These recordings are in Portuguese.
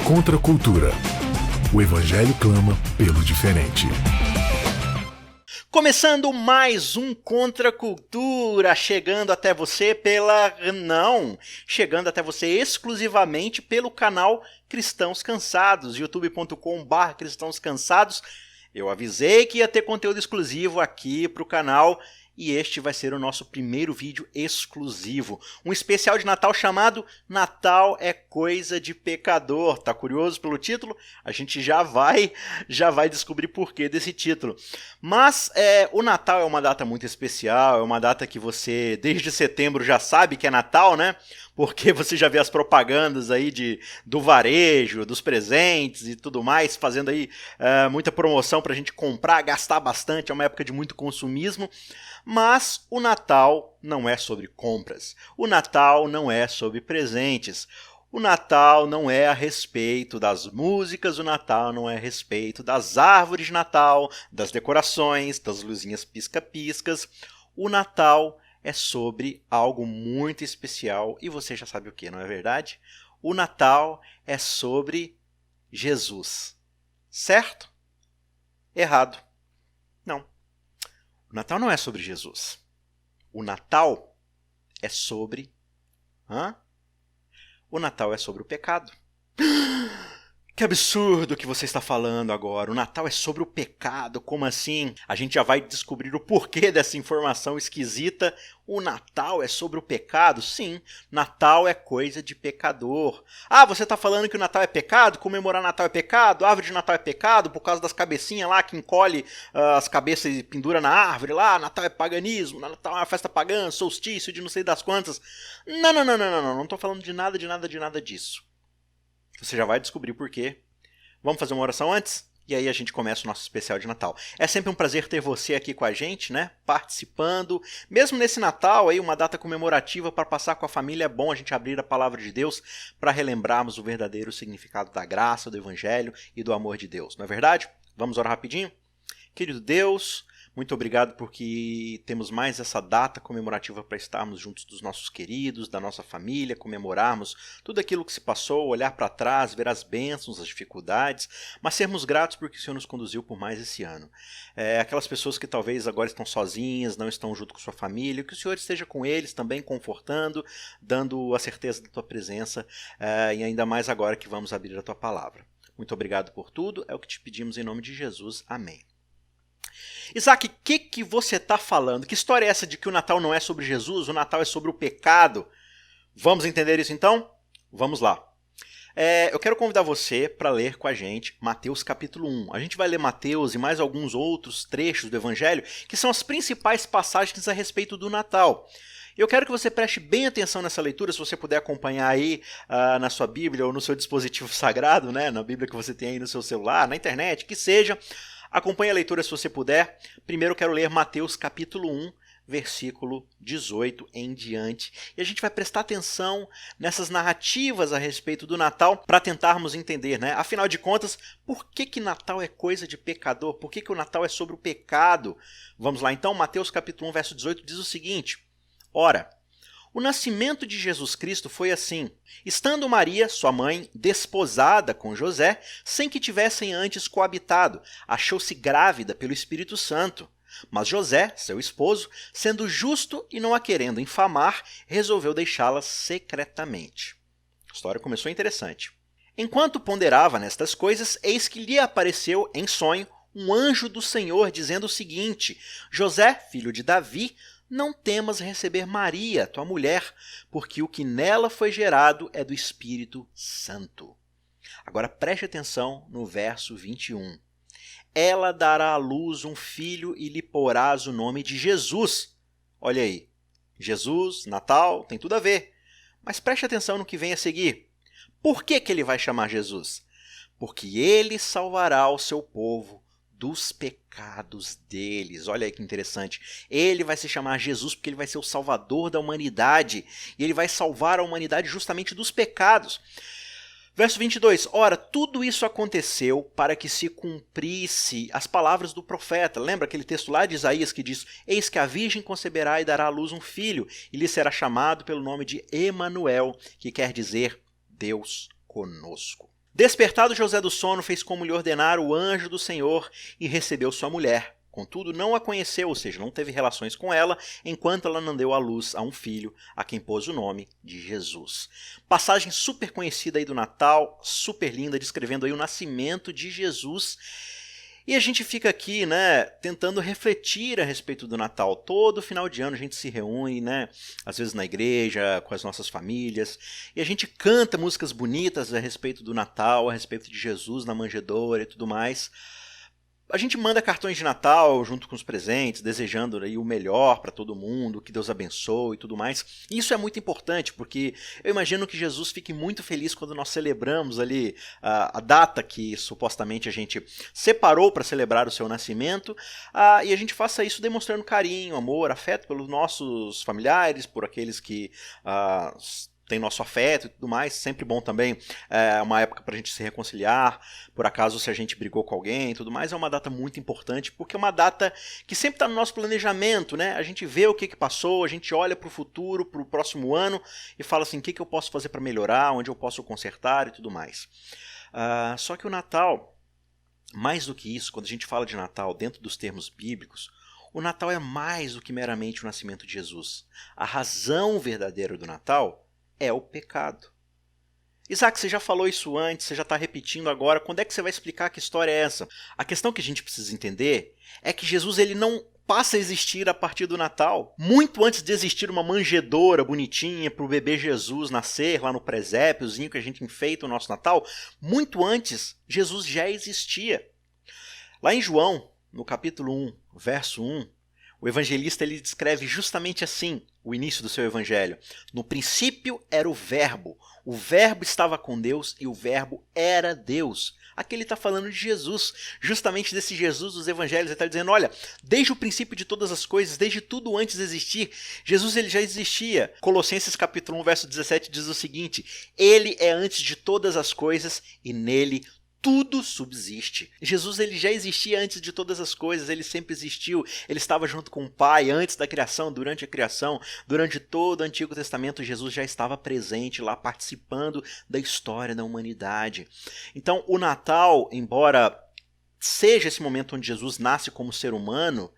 Contra a cultura. O Evangelho clama pelo diferente. Começando mais um Contra a Cultura, chegando até você chegando até você exclusivamente pelo canal Cristãos Cansados, youtube.com/Cristãos Cansados. Eu avisei que ia ter conteúdo exclusivo aqui para o canal e este vai ser o nosso primeiro vídeo exclusivo. Um especial de Natal chamado Natal é Coisa de Pecador. Tá curioso pelo título? A gente já vai descobrir porquê desse título. Mas o Natal é uma data muito especial, é uma data que você desde setembro já sabe que é Natal, né? Porque você já vê as propagandas aí do varejo, dos presentes e tudo mais, fazendo aí muita promoção para a gente comprar, gastar bastante, é uma época de muito consumismo. Mas o Natal não é sobre compras, o Natal não é sobre presentes, o Natal não é a respeito das músicas, o Natal não é a respeito das árvores de Natal, das decorações, das luzinhas pisca-piscas. O Natal é sobre algo muito especial e você já sabe o que, não é verdade? O Natal é sobre Jesus. Certo? Errado. Não. O Natal não é sobre Jesus. O Natal é sobre... O Natal é sobre o pecado. Que absurdo que você está falando agora. O Natal é sobre o pecado. Como assim? A gente já vai descobrir o porquê dessa informação esquisita. O Natal é sobre o pecado? Sim, Natal é coisa de pecador. Ah, você está falando que o Natal é pecado? Comemorar Natal é pecado? A árvore de Natal é pecado? Por causa das cabecinhas lá que encolhe as cabeças e pendura na árvore lá? Natal é paganismo, Natal é uma festa pagã, solstício de não sei das quantas. Não estou falando de nada disso. Você já vai descobrir por quê. Vamos fazer uma oração antes? E aí a gente começa o nosso especial de Natal. É sempre um prazer ter você aqui com a gente, né? Participando. Mesmo nesse Natal, aí, uma data comemorativa para passar com a família, é bom a gente abrir a palavra de Deus para relembrarmos o verdadeiro significado da graça, do Evangelho e do amor de Deus. Não é verdade? Vamos orar rapidinho? Querido Deus, muito obrigado porque temos mais essa data comemorativa para estarmos juntos dos nossos queridos, da nossa família, comemorarmos tudo aquilo que se passou, olhar para trás, ver as bênçãos, as dificuldades, mas sermos gratos porque o Senhor nos conduziu por mais esse ano. Aquelas pessoas que talvez agora estão sozinhas, não estão junto com sua família, que o Senhor esteja com eles também, confortando, dando a certeza da tua presença, e ainda mais agora que vamos abrir a tua palavra. Muito obrigado por tudo, é o que te pedimos em nome de Jesus. Amém. Isaac, o que você está falando? Que história é essa de que o Natal não é sobre Jesus, o Natal é sobre o pecado? Vamos entender isso então? Vamos lá. Eu quero convidar você para ler com a gente Mateus capítulo 1. A gente vai ler Mateus e mais alguns outros trechos do Evangelho, que são as principais passagens a respeito do Natal. Eu quero que você preste bem atenção nessa leitura, se você puder acompanhar aí na sua Bíblia ou no seu dispositivo sagrado, né? Na Bíblia que você tem aí no seu celular, na internet, que seja. Acompanhe a leitura se você puder. Primeiro eu quero ler Mateus capítulo 1, versículo 18 em diante. E a gente vai prestar atenção nessas narrativas a respeito do Natal para tentarmos entender, né? Afinal de contas, por que Natal é coisa de pecador? Por que o Natal é sobre o pecado? Vamos lá então, Mateus capítulo 1, verso 18 diz o seguinte: Ora, o nascimento de Jesus Cristo foi assim. Estando Maria, sua mãe, desposada com José, sem que tivessem antes coabitado, achou-se grávida pelo Espírito Santo. Mas José, seu esposo, sendo justo e não a querendo infamar, resolveu deixá-la secretamente. A história começou interessante. Enquanto ponderava nestas coisas, eis que lhe apareceu em sonho um anjo do Senhor, dizendo o seguinte: José, filho de Davi, não temas receber Maria, tua mulher, porque o que nela foi gerado é do Espírito Santo. Agora preste atenção no verso 21. Ela dará à luz um filho e lhe porás o nome de Jesus. Olha aí, Jesus, Natal, tem tudo a ver. Mas preste atenção no que vem a seguir. Por que ele vai chamar Jesus? Porque ele salvará o seu povo dos pecados deles. Olha aí que interessante. Ele vai se chamar Jesus porque ele vai ser o salvador da humanidade. E ele vai salvar a humanidade justamente dos pecados. Verso 22. Ora, tudo isso aconteceu para que se cumprisse as palavras do profeta. Lembra aquele texto lá de Isaías que diz: Eis que a virgem conceberá e dará à luz um filho, e lhe será chamado pelo nome de Emanuel, que quer dizer Deus conosco. Despertado José do sono, fez como lhe ordenara o anjo do Senhor e recebeu sua mulher. Contudo, não a conheceu, ou seja, não teve relações com ela, enquanto ela não deu à luz a um filho, a quem pôs o nome de Jesus. Passagem super conhecida aí do Natal, super linda, descrevendo aí o nascimento de Jesus. E a gente fica aqui, né, tentando refletir a respeito do Natal. Todo final de ano a gente se reúne, né, às vezes na igreja, com as nossas famílias, e a gente canta músicas bonitas a respeito do Natal, a respeito de Jesus na manjedoura e tudo mais. A gente manda cartões de Natal junto com os presentes, desejando aí o melhor para todo mundo, que Deus abençoe e tudo mais. E isso é muito importante, porque eu imagino que Jesus fique muito feliz quando nós celebramos ali a data que supostamente a gente separou para celebrar o seu nascimento, e a gente faça isso demonstrando carinho, amor, afeto pelos nossos familiares, por aqueles que tem nosso afeto e tudo mais, sempre bom também, é uma época pra gente se reconciliar, por acaso se a gente brigou com alguém e tudo mais, é uma data muito importante, porque é uma data que sempre está no nosso planejamento, né? A gente vê o que passou, a gente olha pro futuro, pro próximo ano, e fala assim, o que eu posso fazer para melhorar, onde eu posso consertar e tudo mais. Só que o Natal, mais do que isso, quando a gente fala de Natal dentro dos termos bíblicos, o Natal é mais do que meramente o nascimento de Jesus. A razão verdadeira do Natal é o pecado. Isaac, você já falou isso antes, você já está repetindo agora, quando é que você vai explicar que história é essa? A questão que a gente precisa entender é que Jesus ele não passa a existir a partir do Natal. Muito antes de existir uma manjedoura bonitinha para o bebê Jesus nascer lá no presépiozinho que a gente enfeita o nosso Natal, muito antes Jesus já existia. Lá em João, no capítulo 1, verso 1, o evangelista ele descreve justamente assim o início do seu evangelho. No princípio era o verbo estava com Deus e o verbo era Deus. Aqui ele está falando de Jesus, justamente desse Jesus dos evangelhos. Ele está dizendo, olha, desde o princípio de todas as coisas, desde tudo antes de existir, Jesus ele já existia. Colossenses capítulo 1, verso 17 diz o seguinte, ele é antes de todas as coisas e nele tudo subsiste. Jesus ele já existia antes de todas as coisas, ele sempre existiu, ele estava junto com o Pai antes da criação, durante a criação, durante todo o Antigo Testamento, Jesus já estava presente lá, participando da história da humanidade. Então o Natal, embora seja esse momento onde Jesus nasce como ser humano,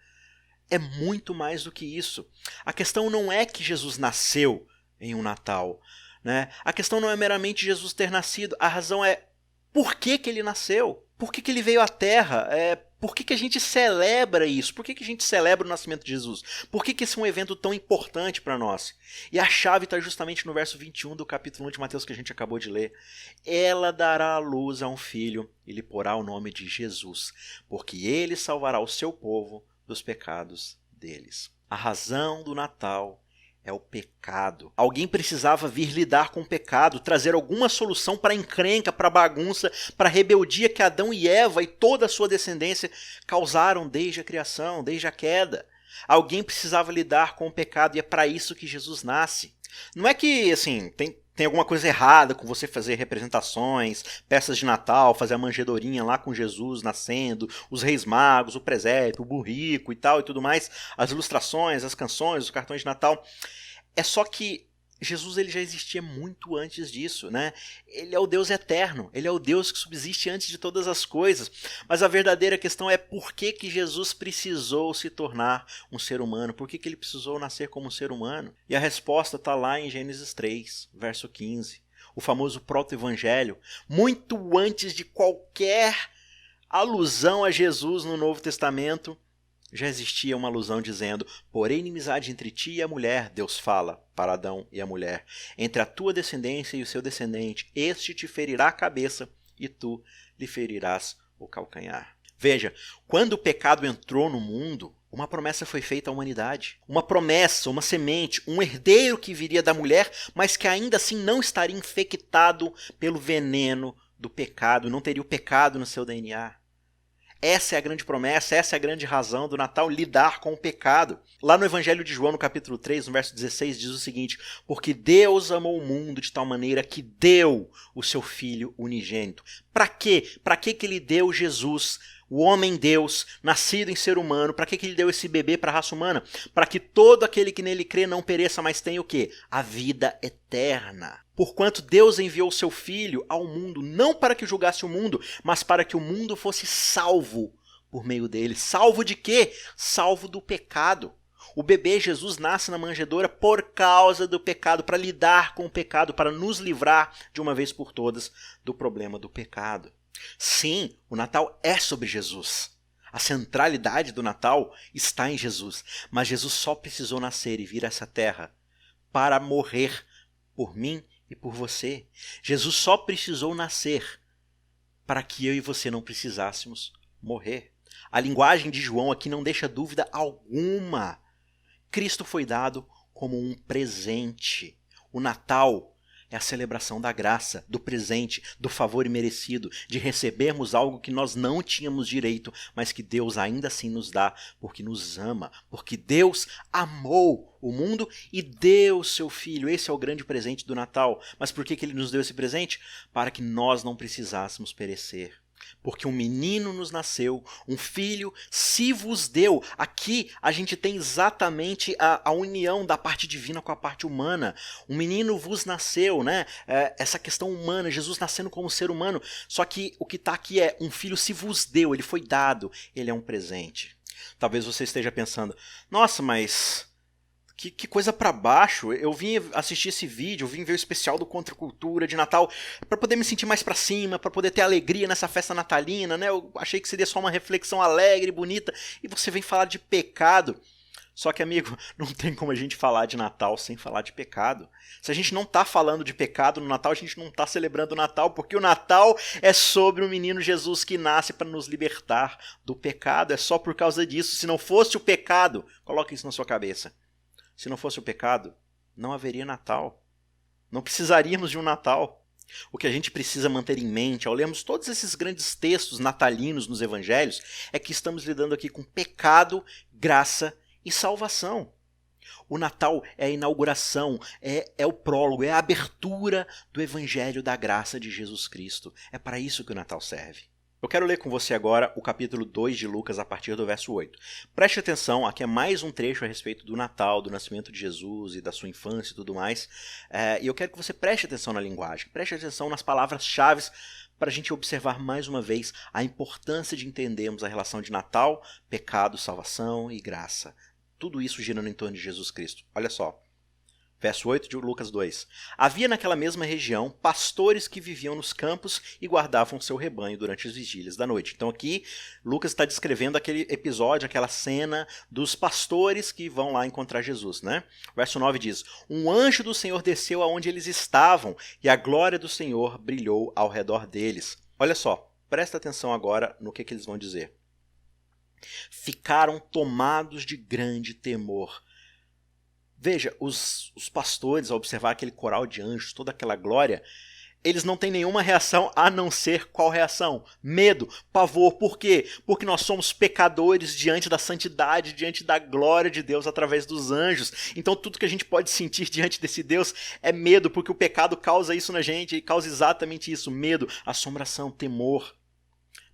é muito mais do que isso. A questão não é que Jesus nasceu em um Natal, né? A questão não é meramente Jesus ter nascido, a razão é por que ele nasceu? Por que ele veio à Terra? Por que a gente celebra isso? Por que a gente celebra o nascimento de Jesus? Por que esse é um evento tão importante para nós? E a chave está justamente no verso 21 do capítulo 1 de Mateus que a gente acabou de ler. Ela dará à luz a um filho e lhe porá o nome de Jesus, porque ele salvará o seu povo dos pecados deles. A razão do Natal é o pecado. Alguém precisava vir lidar com o pecado, trazer alguma solução para a encrenca, para a bagunça, para a rebeldia que Adão e Eva e toda a sua descendência causaram desde a criação, desde a queda. Alguém precisava lidar com o pecado e é para isso que Jesus nasce. Não é que, assim, tem alguma coisa errada com você fazer representações, peças de Natal, fazer a manjedorinha lá com Jesus nascendo, os reis magos, o presépio, o burrico e tal e tudo mais, as ilustrações, as canções, os cartões de Natal. É só que Jesus ele já existia muito antes disso, né? Ele é o Deus eterno, ele é o Deus que subsiste antes de todas as coisas. Mas a verdadeira questão é por que Jesus precisou se tornar um ser humano? Por que ele precisou nascer como um ser humano? E a resposta está lá em Gênesis 3, verso 15. O famoso proto-evangelho, muito antes de qualquer alusão a Jesus no Novo Testamento, já existia uma alusão dizendo, porém inimizade entre ti e a mulher, Deus fala para Adão e a mulher, entre a tua descendência e o seu descendente, este te ferirá a cabeça e tu lhe ferirás o calcanhar. Veja, quando o pecado entrou no mundo, uma promessa foi feita à humanidade. Uma promessa, uma semente, um herdeiro que viria da mulher, mas que ainda assim não estaria infectado pelo veneno do pecado, não teria o pecado no seu DNA. Essa é a grande promessa, essa é a grande razão do Natal, lidar com o pecado. Lá no Evangelho de João, no capítulo 3, no verso 16, diz o seguinte, porque Deus amou o mundo de tal maneira que deu o seu Filho unigênito. Para quê? Para que ele deu Jesus, o homem Deus, nascido em ser humano? Para que ele deu esse bebê para a raça humana? Para que todo aquele que nele crê não pereça, mas tenha o quê? A vida eterna. Porquanto Deus enviou o seu Filho ao mundo, não para que julgasse o mundo, mas para que o mundo fosse salvo por meio dele. Salvo de quê? Salvo do pecado. O bebê Jesus nasce na manjedoura por causa do pecado, para lidar com o pecado, para nos livrar de uma vez por todas do problema do pecado. Sim, o Natal é sobre Jesus. A centralidade do Natal está em Jesus. Mas Jesus só precisou nascer e vir a essa terra para morrer por mim e por você. Jesus só precisou nascer para que eu e você não precisássemos morrer. A linguagem de João aqui não deixa dúvida alguma. Cristo foi dado como um presente. O Natal é a celebração da graça, do presente, do favor imerecido, de recebermos algo que nós não tínhamos direito, mas que Deus ainda assim nos dá, porque nos ama, porque Deus amou o mundo e deu seu Filho. Esse é o grande presente do Natal. Mas por que Ele nos deu esse presente? Para que nós não precisássemos perecer. Porque um menino nos nasceu, um filho se vos deu. Aqui a gente tem exatamente a união da parte divina com a parte humana. Um menino vos nasceu, né? Essa questão humana, Jesus nascendo como ser humano. Só que o que está aqui é um filho se vos deu, ele foi dado, ele é um presente. Talvez você esteja pensando, nossa, mas que coisa pra baixo. Eu vim assistir esse vídeo, eu vim ver o especial do Contra a Cultura de Natal pra poder me sentir mais pra cima, pra poder ter alegria nessa festa natalina, né? Eu achei que seria só uma reflexão alegre, bonita, e você vem falar de pecado. Só que, amigo, não tem como a gente falar de Natal sem falar de pecado. Se a gente não tá falando de pecado no Natal, a gente não tá celebrando o Natal, porque o Natal é sobre o menino Jesus que nasce para nos libertar do pecado. É só por causa disso. Se não fosse o pecado, coloque isso na sua cabeça. Se não fosse o pecado, não haveria Natal. Não precisaríamos de um Natal. O que a gente precisa manter em mente ao lermos todos esses grandes textos natalinos nos evangelhos é que estamos lidando aqui com pecado, graça e salvação. O Natal é a inauguração, é o prólogo, é a abertura do evangelho da graça de Jesus Cristo. É para isso que o Natal serve. Eu quero ler com você agora o capítulo 2 de Lucas a partir do verso 8. Preste atenção, aqui é mais um trecho a respeito do Natal, do nascimento de Jesus e da sua infância e tudo mais. E eu quero que você preste atenção na linguagem, preste atenção nas palavras-chave para a gente observar mais uma vez a importância de entendermos a relação de Natal, pecado, salvação e graça. Tudo isso girando em torno de Jesus Cristo. Olha só. Verso 8 de Lucas 2. Havia naquela mesma região pastores que viviam nos campos e guardavam seu rebanho durante as vigílias da noite. Então aqui Lucas está descrevendo aquele episódio, aquela cena dos pastores que vão lá encontrar Jesus, né? Verso 9 diz: um anjo do Senhor desceu aonde eles estavam e a glória do Senhor brilhou ao redor deles. Olha só, presta atenção agora no que eles vão dizer. Ficaram tomados de grande temor. Veja, os pastores, ao observar aquele coral de anjos, toda aquela glória, eles não têm nenhuma reação a não ser qual reação? Medo, pavor. Por quê? Porque nós somos pecadores diante da santidade, diante da glória de Deus através dos anjos. Então tudo que a gente pode sentir diante desse Deus é medo, porque o pecado causa isso na gente, e causa exatamente isso, medo, assombração, temor.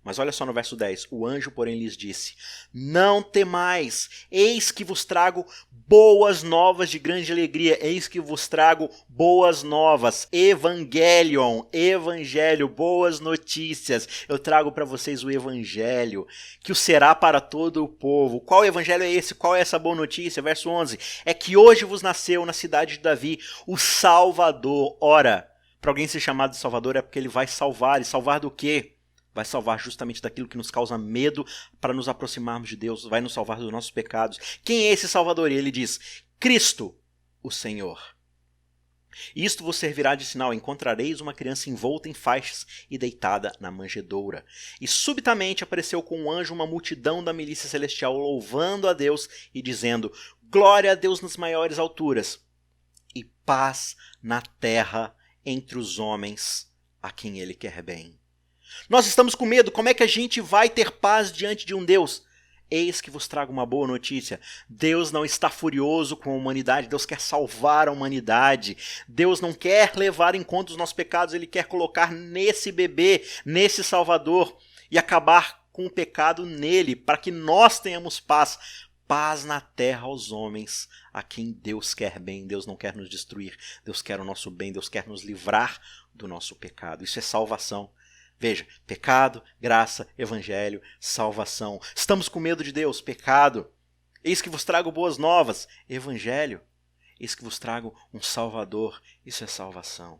Mas olha só no verso 10, o anjo, porém, lhes disse: não temais, eis que vos trago boas novas de grande alegria, eis que vos trago boas novas, evangelion, evangelho, boas notícias. Eu trago para vocês o evangelho, que o será para todo o povo. Qual evangelho é esse? Qual é essa boa notícia? Verso 11, é que hoje vos nasceu na cidade de Davi o Salvador. Ora, para alguém ser chamado de Salvador é porque ele vai salvar, e salvar do quê? Vai salvar justamente daquilo que nos causa medo para nos aproximarmos de Deus, vai nos salvar dos nossos pecados. Quem é esse Salvador? E ele diz: Cristo, o Senhor. Isto vos servirá de sinal: encontrareis uma criança envolta em faixas e deitada na manjedoura. E subitamente apareceu com um anjo uma multidão da milícia celestial, louvando a Deus e dizendo: glória a Deus nas maiores alturas, e paz na terra entre os homens a quem ele quer bem. Nós estamos com medo, como é que a gente vai ter paz diante de um Deus? Eis que vos trago uma boa notícia. Deus não está furioso com a humanidade, Deus quer salvar a humanidade. Deus não quer levar em conta os nossos pecados, Ele quer colocar nesse bebê, nesse Salvador, e acabar com o pecado nele, para que nós tenhamos paz. paz na terra aos homens a quem Deus quer bem. Deus não quer nos destruir, Deus quer o nosso bem, Deus quer nos livrar do nosso pecado. Isso é salvação. Veja, pecado, graça, evangelho, salvação. Estamos com medo de Deus? Pecado. Eis que vos trago boas novas, evangelho. Eis que vos trago um Salvador, isso é salvação.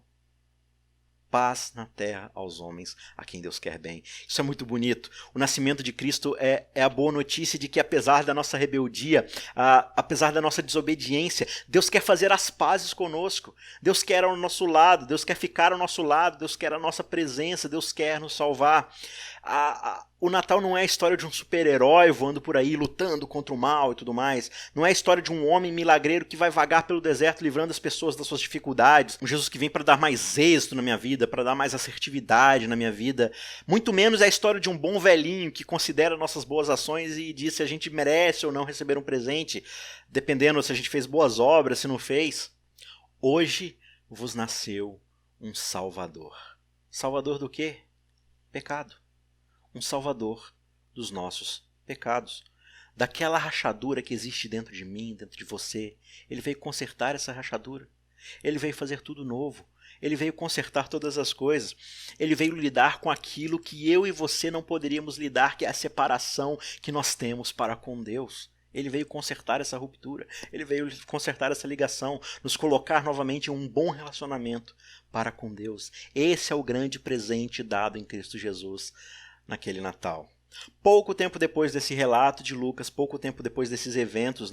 Paz na terra aos homens a quem Deus quer bem. Isso é muito bonito. O nascimento de Cristo é a boa notícia de que apesar da nossa rebeldia, apesar da nossa desobediência, Deus quer fazer as pazes conosco. Deus quer ao nosso lado, Deus quer ficar ao nosso lado, Deus quer a nossa presença, Deus quer nos salvar. O Natal não é a história de um super-herói voando por aí, lutando contra o mal e tudo mais. Não é a história de um homem milagreiro que vai vagar pelo deserto livrando as pessoas das suas dificuldades. Um Jesus que vem para dar mais êxito na minha vida, para dar mais assertividade na minha vida. Muito menos é a história de um bom velhinho que considera nossas boas ações e diz se a gente merece ou não receber um presente, dependendo se a gente fez boas obras, se não fez. Hoje vos nasceu um Salvador. Salvador do quê? Pecado. Um Salvador dos nossos pecados. Daquela rachadura que existe dentro de mim, dentro de você. Ele veio consertar essa rachadura. Ele veio fazer tudo novo. Ele veio consertar todas as coisas. Ele veio lidar com aquilo que eu e você não poderíamos lidar, que é a separação que nós temos para com Deus. Ele veio consertar essa ruptura. Ele veio consertar essa ligação, nos colocar novamente em um bom relacionamento para com Deus. Esse é o grande presente dado em Cristo Jesus naquele Natal. Pouco tempo depois desse relato de Lucas, pouco tempo depois desses eventos,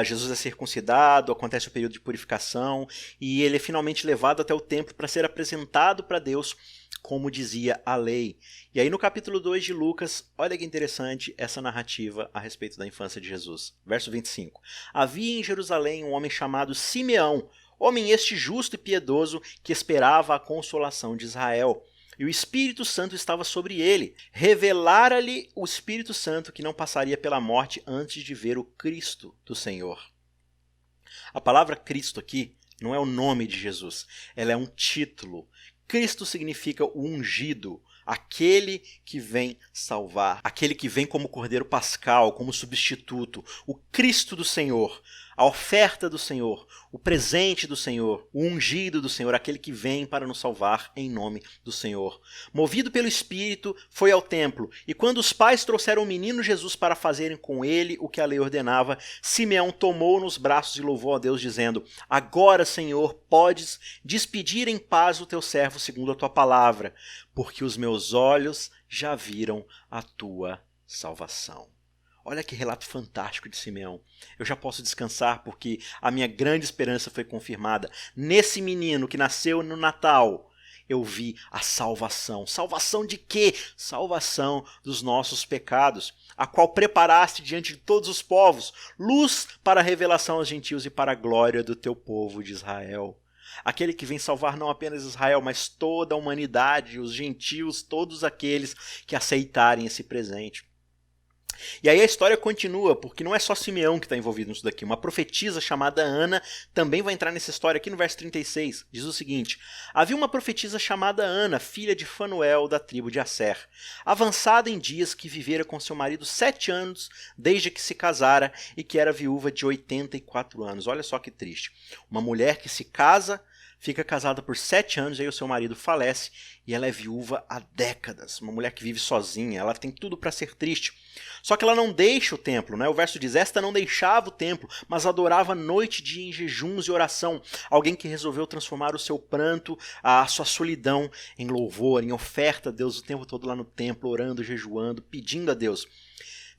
Jesus é circuncidado, acontece o período de purificação e ele é finalmente levado até o templo para ser apresentado para Deus, como dizia a lei. E aí no capítulo 2 de Lucas, olha que interessante essa narrativa a respeito da infância de Jesus. Verso 25. Havia em Jerusalém um homem chamado Simeão, homem este justo e piedoso que esperava a consolação de Israel. E o Espírito Santo estava sobre ele. Revelara-lhe o Espírito Santo que não passaria pela morte antes de ver o Cristo do Senhor. A palavra Cristo aqui não é o nome de Jesus, ela é um título. Cristo significa o ungido, aquele que vem salvar, aquele que vem como Cordeiro Pascal, como substituto, o Cristo do Senhor, a oferta do Senhor, o presente do Senhor, o ungido do Senhor, aquele que vem para nos salvar em nome do Senhor. Movido pelo Espírito, foi ao templo, e quando os pais trouxeram o menino Jesus para fazerem com ele o que a lei ordenava, Simeão tomou-o nos braços e louvou a Deus, dizendo: Agora, Senhor, podes despedir em paz o teu servo segundo a tua palavra, porque os meus olhos já viram a tua salvação. Olha que relato fantástico de Simeão. Eu já posso descansar porque a minha grande esperança foi confirmada. Nesse menino que nasceu no Natal, eu vi a salvação. Salvação de quê? Salvação dos nossos pecados, a qual preparaste diante de todos os povos, luz para a revelação aos gentios e para a glória do teu povo de Israel. Aquele que vem salvar não apenas Israel, mas toda a humanidade, os gentios, todos aqueles que aceitarem esse presente. E aí a história continua, porque não é só Simeão que está envolvido nisso daqui. Uma profetisa chamada Ana também vai entrar nessa história aqui no verso 36. Diz o seguinte: Havia uma profetisa chamada Ana, filha de Fanuel, da tribo de Asser, avançada em dias, que vivera com seu marido 7 anos, desde que se casara, e que era viúva de 84 anos. Olha só que triste. Uma mulher que se casa, fica casada por 7 anos, e aí o seu marido falece, e ela é viúva há décadas. Uma mulher que vive sozinha, ela tem tudo para ser triste. Só que ela não deixa o templo, né? O verso diz: Esta não deixava o templo, mas adorava noite e dia em jejuns e oração. Alguém que resolveu transformar o seu pranto, a sua solidão, em louvor, em oferta a Deus o tempo todo lá no templo, orando, jejuando, pedindo a Deus.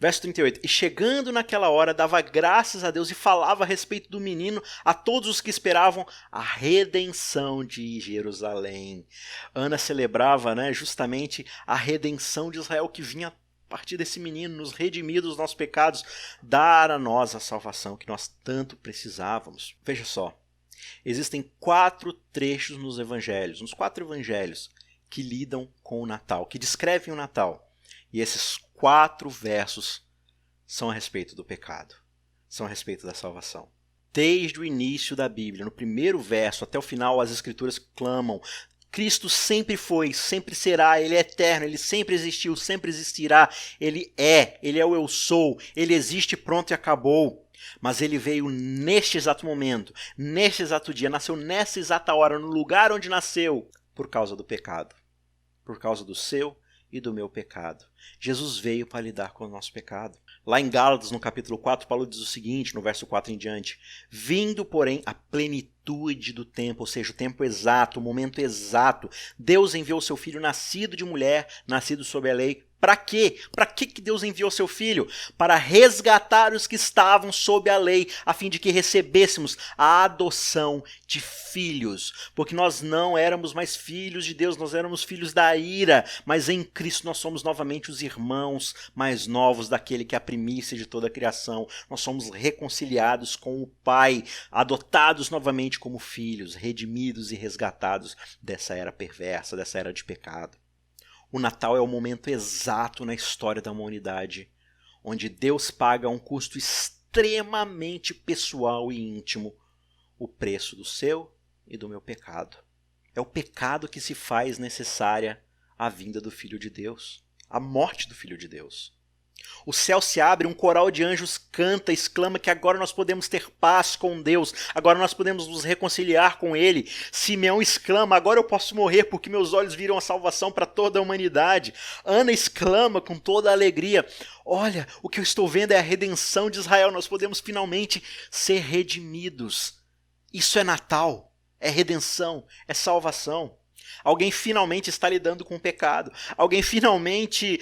Verso 38, e chegando naquela hora, dava graças a Deus e falava a respeito do menino a todos os que esperavam a redenção de Jerusalém. Ana celebrava, justamente a redenção de Israel que vinha a partir desse menino, nos redimir dos nossos pecados, dar a nós a salvação que nós tanto precisávamos. Veja só, existem 4 trechos nos evangelhos, nos 4 evangelhos, que lidam com o Natal, que descrevem o Natal. E esses 4 versos são a respeito do pecado, são a respeito da salvação. Desde o início da Bíblia, no primeiro verso até o final, as Escrituras clamam: Cristo sempre foi, sempre será, Ele é eterno, Ele sempre existiu, sempre existirá. Ele é o eu sou, Ele existe, pronto e acabou. Mas Ele veio neste exato momento, neste exato dia, nasceu nessa exata hora, no lugar onde nasceu, por causa do pecado. Por causa do seu e do meu pecado. Jesus veio para lidar com o nosso pecado. Lá em Gálatas, no capítulo 4, Paulo diz o seguinte, no verso 4 em diante: vindo, porém, a plenitude do tempo, ou seja, o tempo exato, o momento exato, Deus enviou seu Filho nascido de mulher, nascido sob a lei. Para quê? Para que Deus enviou seu Filho? Para resgatar os que estavam sob a lei, a fim de que recebêssemos a adoção de filhos. Porque nós não éramos mais filhos de Deus, nós éramos filhos da ira, mas em Cristo nós somos novamente os irmãos mais novos daquele que é a primícia de toda a criação. Nós somos reconciliados com o Pai, adotados novamente como filhos, redimidos e resgatados dessa era perversa, dessa era de pecado. O Natal é o momento exato na história da humanidade, onde Deus paga a um custo extremamente pessoal e íntimo o preço do seu e do meu pecado. É o pecado que se faz necessária a vinda do Filho de Deus, a morte do Filho de Deus. O céu se abre, um coral de anjos canta, exclama que agora nós podemos ter paz com Deus, agora nós podemos nos reconciliar com Ele. Simeão exclama, agora eu posso morrer porque meus olhos viram a salvação para toda a humanidade. Ana exclama com toda a alegria, olha, o que eu estou vendo é a redenção de Israel, nós podemos finalmente ser redimidos. Isso é Natal, é redenção, é salvação. Alguém finalmente está lidando com o pecado. Alguém finalmente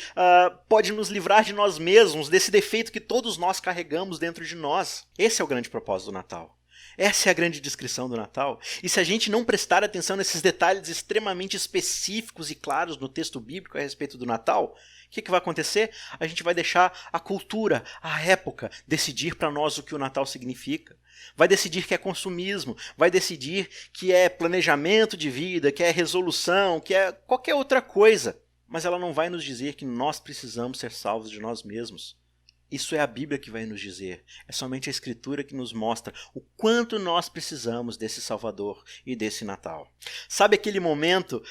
pode nos livrar de nós mesmos, desse defeito que todos nós carregamos dentro de nós. Esse é o grande propósito do Natal. Essa é a grande descrição do Natal. E se a gente não prestar atenção nesses detalhes extremamente específicos e claros no texto bíblico a respeito do Natal, o que vai acontecer? A gente vai deixar a cultura, a época, decidir para nós o que o Natal significa. Vai decidir que é consumismo, vai decidir que é planejamento de vida, que é resolução, que é qualquer outra coisa. Mas ela não vai nos dizer que nós precisamos ser salvos de nós mesmos. Isso é a Bíblia que vai nos dizer. É somente a Escritura que nos mostra o quanto nós precisamos desse Salvador e desse Natal. Sabe aquele momento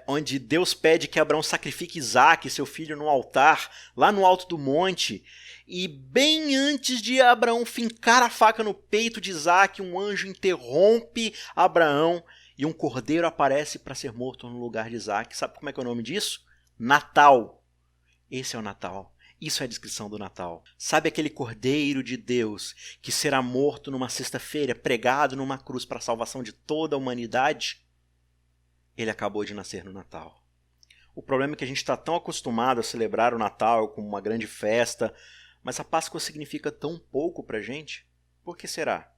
onde Deus pede que Abraão sacrifique Isaque, seu filho, no altar, lá no alto do monte, e bem antes de Abraão fincar a faca no peito de Isaque, um anjo interrompe Abraão e um cordeiro aparece para ser morto no lugar de Isaque. Sabe como é que é o nome disso? Natal. Esse é o Natal. Isso é a descrição do Natal. Sabe aquele Cordeiro de Deus que será morto numa sexta-feira, pregado numa cruz para a salvação de toda a humanidade? Ele acabou de nascer no Natal. O problema é que a gente está tão acostumado a celebrar o Natal como uma grande festa, mas a Páscoa significa tão pouco para a gente. Por que será?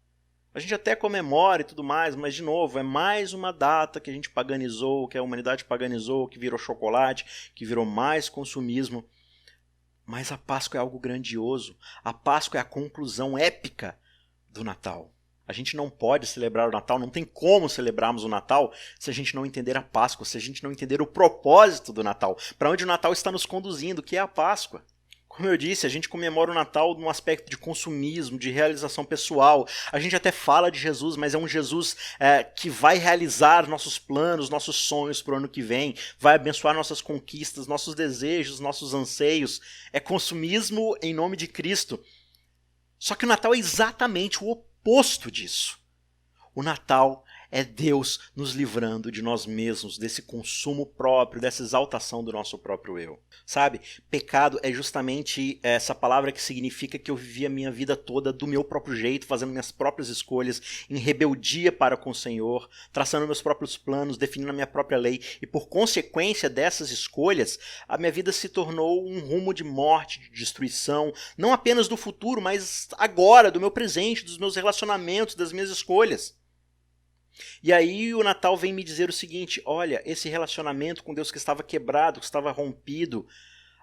A gente até comemora e tudo mais, mas de novo, é mais uma data que a gente paganizou, que a humanidade paganizou, que virou chocolate, que virou mais consumismo. Mas a Páscoa é algo grandioso. A Páscoa é a conclusão épica do Natal. A gente não pode celebrar o Natal, não tem como celebrarmos o Natal se a gente não entender a Páscoa, se a gente não entender o propósito do Natal, para onde o Natal está nos conduzindo, que é a Páscoa. Como eu disse, a gente comemora o Natal num aspecto de consumismo, de realização pessoal. A gente até fala de Jesus, mas é um Jesus que vai realizar nossos planos, nossos sonhos para o ano que vem, vai abençoar nossas conquistas, nossos desejos, nossos anseios. É consumismo em nome de Cristo. Só que o Natal é exatamente o oposto disso. O Natal é Deus nos livrando de nós mesmos, desse consumo próprio, dessa exaltação do nosso próprio eu. Sabe? Pecado é justamente essa palavra que significa que eu vivi a minha vida toda do meu próprio jeito, fazendo minhas próprias escolhas, em rebeldia para com o Senhor, traçando meus próprios planos, definindo a minha própria lei. E por consequência dessas escolhas, a minha vida se tornou um rumo de morte, de destruição, não apenas do futuro, mas agora, do meu presente, dos meus relacionamentos, das minhas escolhas. E aí o Natal vem me dizer o seguinte, olha, esse relacionamento com Deus que estava quebrado, que estava rompido,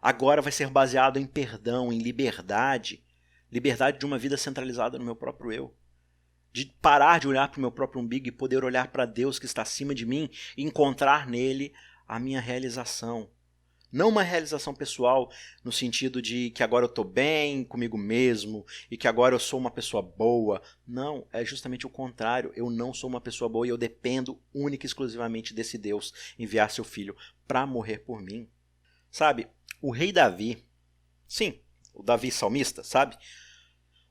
agora vai ser baseado em perdão, em liberdade. Liberdade de uma vida centralizada no meu próprio eu. De parar de olhar para o meu próprio umbigo e poder olhar para Deus que está acima de mim e encontrar nele a minha realização. Não uma realização pessoal no sentido de que agora eu estou bem comigo mesmo e que agora eu sou uma pessoa boa. Não, é justamente o contrário. Eu não sou uma pessoa boa e eu dependo única e exclusivamente desse Deus enviar seu filho para morrer por mim. Sabe, o rei Davi, sim, o Davi salmista, sabe?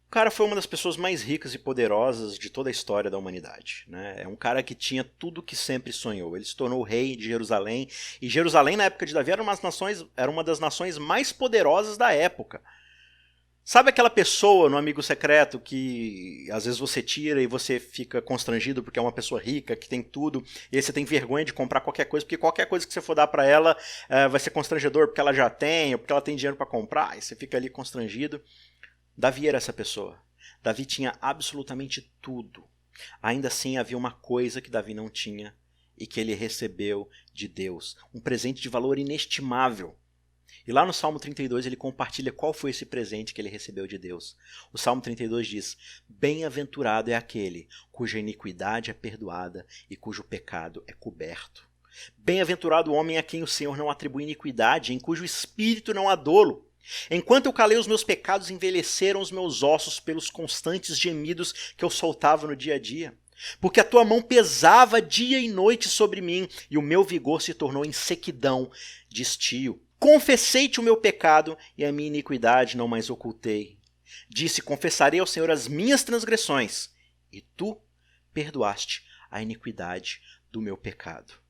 O cara foi uma das pessoas mais ricas e poderosas de toda a história da humanidade, né? É um cara que tinha tudo o que sempre sonhou. Ele se tornou rei de Jerusalém, e Jerusalém na época de Davi era uma das nações mais poderosas da época. Sabe aquela pessoa no Amigo Secreto que às vezes você tira e você fica constrangido porque é uma pessoa rica, que tem tudo, e aí você tem vergonha de comprar qualquer coisa, porque qualquer coisa que você for dar para ela vai ser constrangedor porque ela já tem, ou porque ela tem dinheiro para comprar, e você fica ali constrangido. Davi era essa pessoa. Davi tinha absolutamente tudo. Ainda assim havia uma coisa que Davi não tinha e que ele recebeu de Deus. Um presente de valor inestimável. E lá no Salmo 32 ele compartilha qual foi esse presente que ele recebeu de Deus. O Salmo 32 diz: Bem-aventurado é aquele cuja iniquidade é perdoada e cujo pecado é coberto. Bem-aventurado o homem a quem o Senhor não atribui iniquidade, em cujo espírito não há dolo. Enquanto eu calei os meus pecados, envelheceram os meus ossos pelos constantes gemidos que eu soltava no dia a dia. Porque a tua mão pesava dia e noite sobre mim, e o meu vigor se tornou em sequidão de estio. Confessei-te o meu pecado, e a minha iniquidade não mais ocultei. Disse: confessarei ao Senhor as minhas transgressões, e tu perdoaste a iniquidade do meu pecado.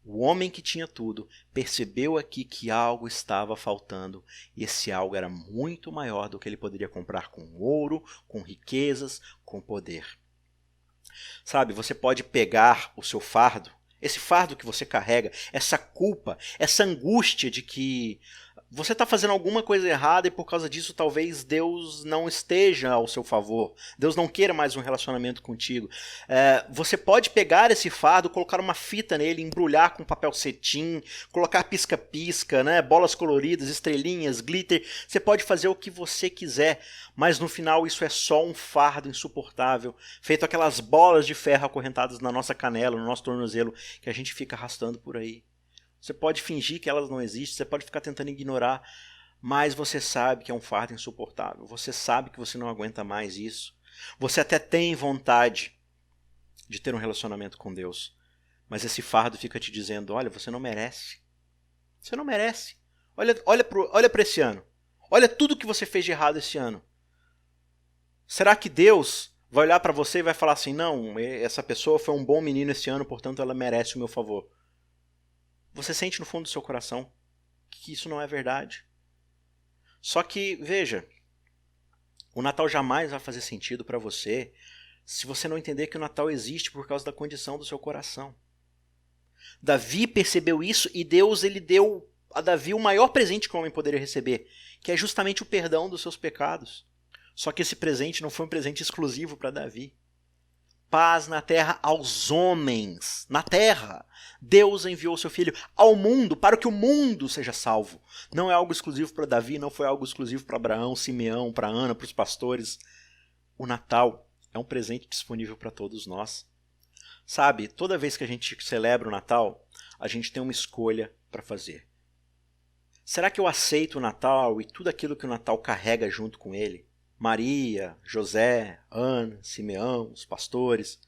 O homem que tinha tudo percebeu aqui que algo estava faltando, e esse algo era muito maior do que ele poderia comprar com ouro, com riquezas, com poder. Sabe, você pode pegar o seu fardo, esse fardo que você carrega, essa culpa, essa angústia de que você está fazendo alguma coisa errada e por causa disso talvez Deus não esteja ao seu favor. Deus não queira mais um relacionamento contigo. Você pode pegar esse fardo, colocar uma fita nele, embrulhar com papel cetim, colocar pisca-pisca, né, bolas coloridas, estrelinhas, glitter. Você pode fazer o que você quiser, mas no final isso é só um fardo insuportável, feito aquelas bolas de ferro acorrentadas na nossa canela, no nosso tornozelo, que a gente fica arrastando por aí. Você pode fingir que elas não existem, você pode ficar tentando ignorar, mas você sabe que é um fardo insuportável. Você sabe que você não aguenta mais isso. Você até tem vontade de ter um relacionamento com Deus, mas esse fardo fica te dizendo: olha, você não merece. Você não merece. Olha para esse ano. Olha tudo que você fez de errado esse ano. Será que Deus vai olhar para você e vai falar assim: não, essa pessoa foi um bom menino esse ano, portanto ela merece o meu favor? Você sente no fundo do seu coração que isso não é verdade. Só que, veja, o Natal jamais vai fazer sentido para você se você não entender que o Natal existe por causa da condição do seu coração. Davi percebeu isso e Deus ele deu a Davi o maior presente que o homem poderia receber, que é justamente o perdão dos seus pecados. Só que esse presente não foi um presente exclusivo para Davi. Paz na terra aos homens, na terra. Deus enviou seu filho ao mundo para que o mundo seja salvo. Não é algo exclusivo para Davi, não foi algo exclusivo para Abraão, Simeão, para Ana, para os pastores. O Natal é um presente disponível para todos nós. Sabe, toda vez que a gente celebra o Natal, a gente tem uma escolha para fazer. Será que eu aceito o Natal e tudo aquilo que o Natal carrega junto com ele? Maria, José, Ana, Simeão, os pastores,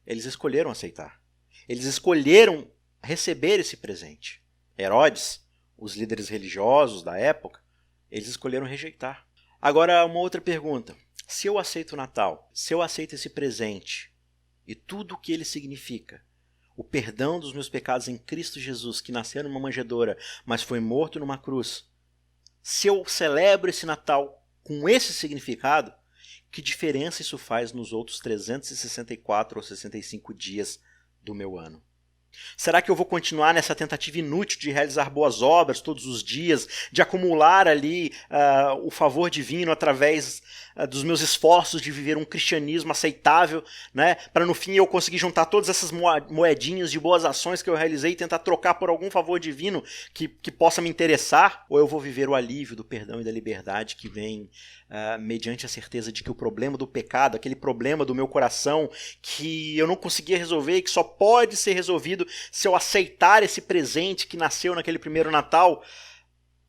eles escolheram aceitar. Eles escolheram receber esse presente. Herodes, os líderes religiosos da época, eles escolheram rejeitar. Agora, uma outra pergunta. Se eu aceito o Natal, se eu aceito esse presente e tudo o que ele significa, o perdão dos meus pecados em Cristo Jesus, que nasceu numa manjedoura, mas foi morto numa cruz, se eu celebro esse Natal com esse significado, que diferença isso faz nos outros 364 ou 65 dias do meu ano? Será que eu vou continuar nessa tentativa inútil de realizar boas obras todos os dias, de acumular ali o favor divino através dos meus esforços de viver um cristianismo aceitável, né, para no fim eu conseguir juntar todas essas moedinhas de boas ações que eu realizei e tentar trocar por algum favor divino que possa me interessar? Ou eu vou viver o alívio do perdão e da liberdade que vem mediante a certeza de que o problema do pecado, aquele problema do meu coração que eu não conseguia resolver e que só pode ser resolvido resolvido, se eu aceitar esse presente que nasceu naquele primeiro Natal,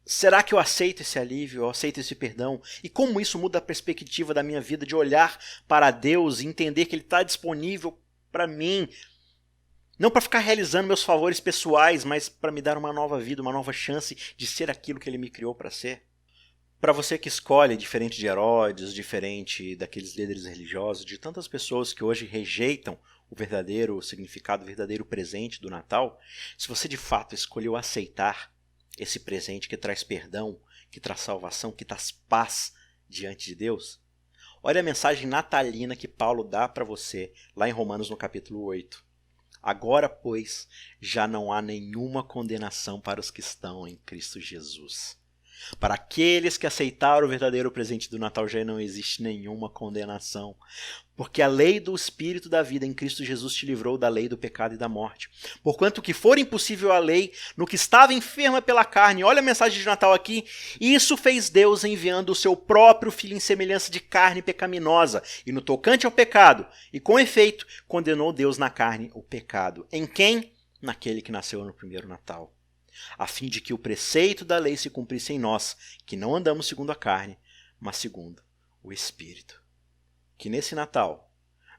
será que eu aceito esse alívio, eu aceito esse perdão? E como isso muda a perspectiva da minha vida de olhar para Deus e entender que Ele está disponível para mim, não para ficar realizando meus favores pessoais, mas para me dar uma nova vida, uma nova chance de ser aquilo que Ele me criou para ser? Para você que escolhe, diferente de Herodes, diferente daqueles líderes religiosos, de tantas pessoas que hoje rejeitam o verdadeiro significado, o verdadeiro presente do Natal, se você de fato escolheu aceitar esse presente que traz perdão, que traz salvação, que traz paz diante de Deus, olha a mensagem natalina que Paulo dá para você lá em Romanos no capítulo 8. Agora, pois, já não há nenhuma condenação para os que estão em Cristo Jesus. Para aqueles que aceitaram o verdadeiro presente do Natal já não existe nenhuma condenação, porque a lei do Espírito da vida em Cristo Jesus te livrou da lei do pecado e da morte. Porquanto que for impossível a lei no que estava enferma pela carne, olha a mensagem de Natal aqui, isso fez Deus enviando o seu próprio Filho em semelhança de carne pecaminosa, e no tocante ao pecado, e com efeito, condenou Deus na carne o pecado. Em quem? Naquele que nasceu no primeiro Natal. A fim de que o preceito da lei se cumprisse em nós, que não andamos segundo a carne, mas segundo o Espírito. Que nesse Natal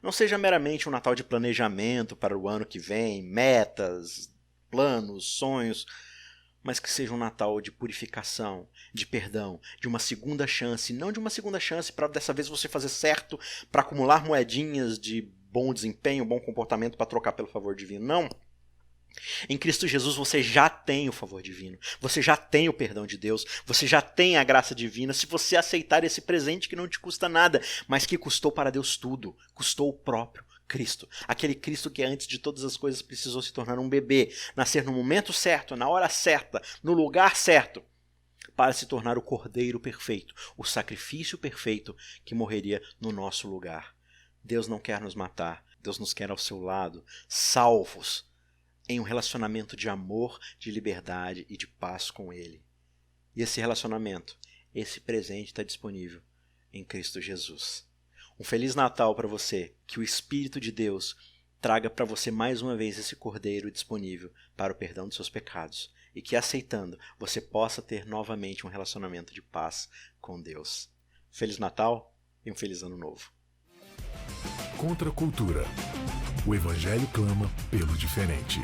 não seja meramente um Natal de planejamento para o ano que vem, metas, planos, sonhos, mas que seja um Natal de purificação, de perdão, de uma segunda chance, não de uma segunda chance para dessa vez você fazer certo, para acumular moedinhas de bom desempenho, bom comportamento para trocar pelo favor divino, não. Em Cristo Jesus você já tem o favor divino, você já tem o perdão de Deus, você já tem a graça divina se você aceitar esse presente que não te custa nada, mas que custou para Deus tudo, custou o próprio Cristo. Aquele Cristo que antes de todas as coisas precisou se tornar um bebê, nascer no momento certo, na hora certa, no lugar certo, para se tornar o Cordeiro perfeito, o sacrifício perfeito que morreria no nosso lugar. Deus não quer nos matar, Deus nos quer ao seu lado, salvos, em um relacionamento de amor, de liberdade e de paz com Ele. E esse relacionamento, esse presente está disponível em Cristo Jesus. Um Feliz Natal para você, que o Espírito de Deus traga para você mais uma vez esse Cordeiro disponível para o perdão dos seus pecados e que aceitando você possa ter novamente um relacionamento de paz com Deus. Feliz Natal e um Feliz Ano Novo. Contra a cultura. O Evangelho clama pelo diferente.